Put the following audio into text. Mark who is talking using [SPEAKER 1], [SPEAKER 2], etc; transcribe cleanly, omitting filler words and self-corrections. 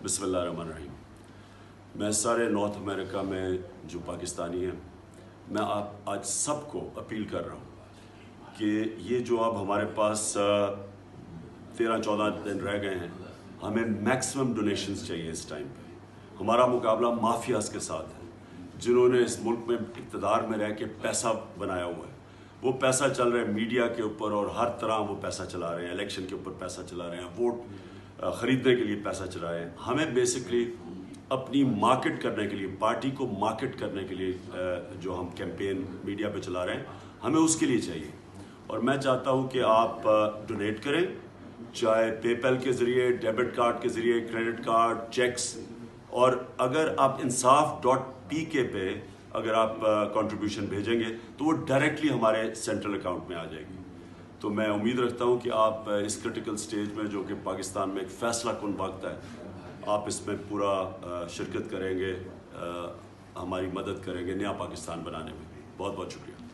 [SPEAKER 1] बिस्मिल्लाहिर्रहमानिर्रहीम। मैं सारे नॉर्थ अमेरिका में जो पाकिस्तानी हैं, मैं आज सबको अपील कर रहा हूँ कि ये जो अब हमारे पास 13-14 दिन रह गए हैं, हमें मैक्सिमम डोनेशंस चाहिए इस टाइम पे। हमारा मुकाबला माफियाज के साथ है, जिन्होंने इस मुल्क में इक़्तिदार में रह के पैसा बनाया हुआ है। वो पैसा चल रहा है मीडिया के ऊपर और हर तरह वो पैसा चला रहे हैं, इलेक्शन के ऊपर पैसा चला रहे हैं, वोट ख़रीदने के लिए पैसा चला रहे हैं। हमें बेसिकली अपनी मार्केट करने के लिए, पार्टी को मार्केट करने के लिए जो हम कैंपेन मीडिया पे चला रहे हैं, हमें उसके लिए चाहिए। और मैं चाहता हूँ कि आप डोनेट करें, चाहे पेपैल के ज़रिए, डेबिट कार्ड के ज़रिए, क्रेडिट कार्ड, चेक्स, और अगर आप insaf.pk पे अगर आप कंट्रीब्यूशन भेजेंगे तो वो डायरेक्टली हमारे सेंट्रल अकाउंट में आ जाएगी। तो मैं उम्मीद रखता हूँ कि आप इस क्रिटिकल स्टेज में, जो कि पाकिस्तान में एक फ़ैसला कुन वक्त है, आप इसमें पूरा शिरकत करेंगे, हमारी मदद करेंगे नया पाकिस्तान बनाने में। बहुत बहुत शुक्रिया।